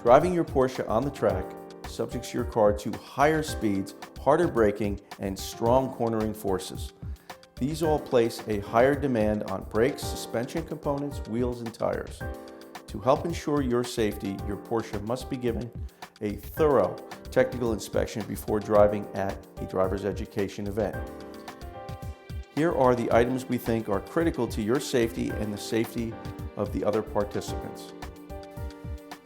Driving your Porsche on the track subjects your car to higher speeds, harder braking, and strong cornering forces. These all place a higher demand on brakes, suspension components, wheels, and tires. To help ensure your safety, your Porsche must be given a thorough technical inspection before driving at a driver's education event. Here are the items we think are critical to your safety and the safety of the other participants.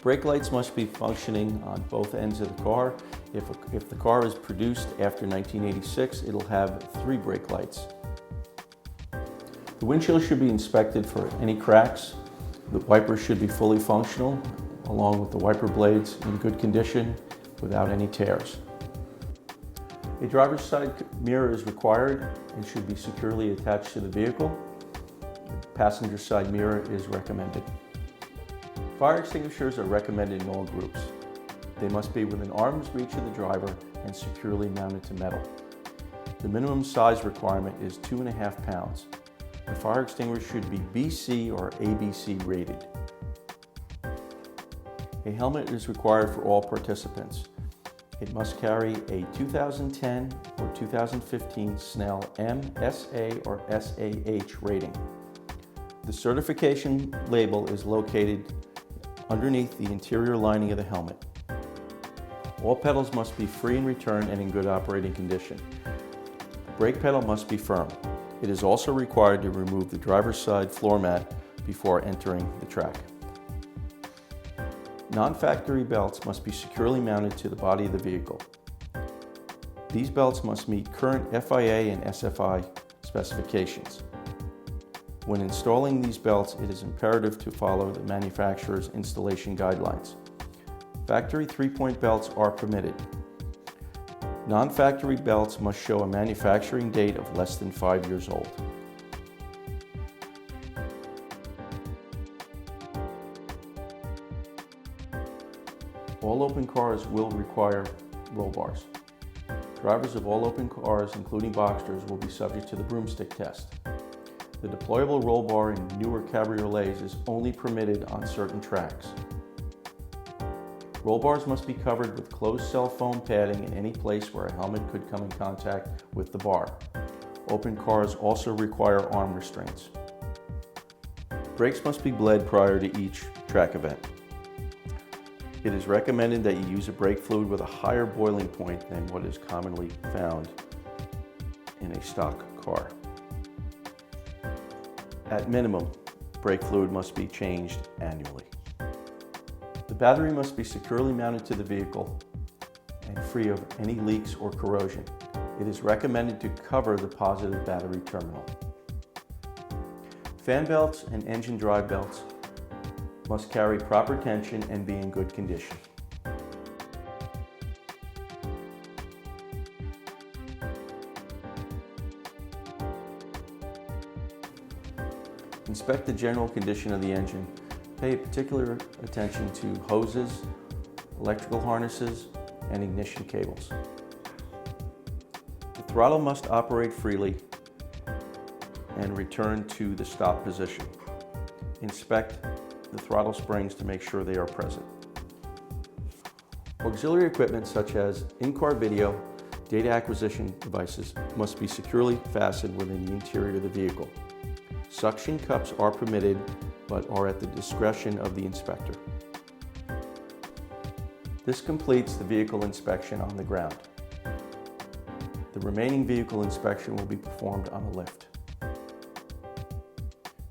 Brake lights must be functioning on both ends of the car. If the car is produced after 1986, it'll have 3 brake lights. The windshield should be inspected for any cracks. The wipers should be fully functional, along with the wiper blades in good condition without any tears. A driver's side mirror is required and should be securely attached to the vehicle. The passenger side mirror is recommended. Fire extinguishers are recommended in all groups. They must be within arm's reach of the driver and securely mounted to metal. The minimum size requirement is 2.5 pounds. The fire extinguisher should be BC or ABC rated. A helmet is required for all participants. It must carry a 2010 or 2015 Snell M, SA, or SAH rating. The certification label is located underneath the interior lining of the helmet. All pedals must be free in return and in good operating condition. The brake pedal must be firm. It is also required to remove the driver's side floor mat before entering the track. Non-factory belts must be securely mounted to the body of the vehicle. These belts must meet current FIA and SFI specifications. When installing these belts, it is imperative to follow the manufacturer's installation guidelines. Factory 3-point belts are permitted. Non-factory belts must show a manufacturing date of less than 5 years old. All open cars will require roll bars. Drivers of all open cars, including Boxsters, will be subject to the broomstick test. The deployable roll bar in newer cabriolets is only permitted on certain tracks. Roll bars must be covered with closed cell foam padding in any place where a helmet could come in contact with the bar. Open cars also require arm restraints. Brakes must be bled prior to each track event. It is recommended that you use a brake fluid with a higher boiling point than what is commonly found in a stock car. At minimum, brake fluid must be changed annually. The battery must be securely mounted to the vehicle and free of any leaks or corrosion. It is recommended to cover the positive battery terminal. Fan belts and engine drive belts must carry proper tension and be in good condition. Inspect the general condition of the engine. Pay particular attention to hoses, electrical harnesses, and ignition cables. The throttle must operate freely and return to the stop position. Inspect the throttle springs to make sure they are present. Auxiliary equipment such as in-car video, data acquisition devices must be securely fastened within the interior of the vehicle. Suction cups are permitted but are at the discretion of the inspector. This completes the vehicle inspection on the ground. The remaining vehicle inspection will be performed on a lift.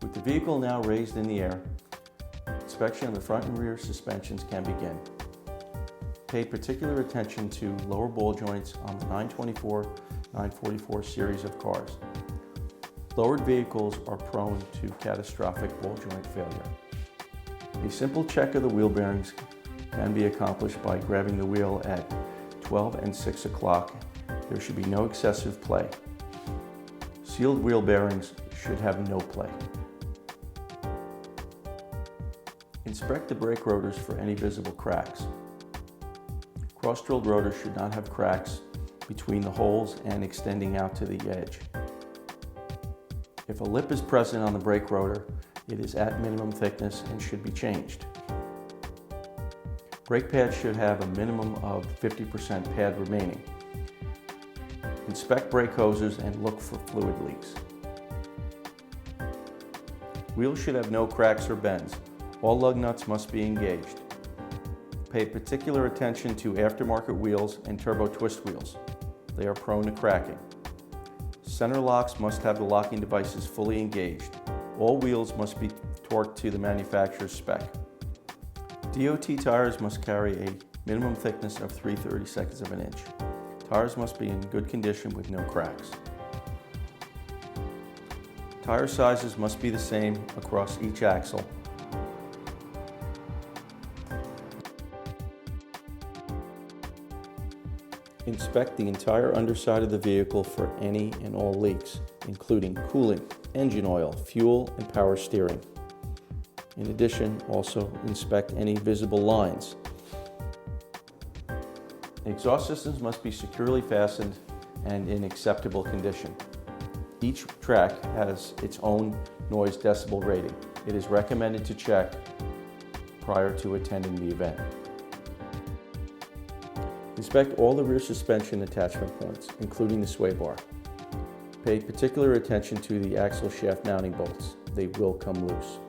With the vehicle now raised in the air, inspection of the front and rear suspensions can begin. Pay particular attention to lower ball joints on the 924, 944 series of cars. Lowered vehicles are prone to catastrophic ball joint failure. A simple check of the wheel bearings can be accomplished by grabbing the wheel at 12 and 6 o'clock. There should be no excessive play. Sealed wheel bearings should have no play. Inspect the brake rotors for any visible cracks. Cross-drilled rotors should not have cracks between the holes and extending out to the edge. If a lip is present on the brake rotor, it is at minimum thickness and should be changed. Brake pads should have a minimum of 50% pad remaining. Inspect brake hoses and look for fluid leaks. Wheels should have no cracks or bends. All lug nuts must be engaged. Pay particular attention to aftermarket wheels and turbo twist wheels. They are prone to cracking. Center locks must have the locking devices fully engaged. All wheels must be torqued to the manufacturer's spec. DOT tires must carry a minimum thickness of 3/32 of an inch. Tires must be in good condition with no cracks. Tire sizes must be the same across each axle. Inspect the entire underside of the vehicle for any and all leaks, including coolant, engine oil, fuel, and power steering. In addition, also inspect any visible lines. Exhaust systems must be securely fastened and in acceptable condition. Each track has its own noise decibel rating. It is recommended to check prior to attending the event. Inspect all the rear suspension attachment points, including the sway bar. Pay particular attention to the axle shaft mounting bolts. They will come loose.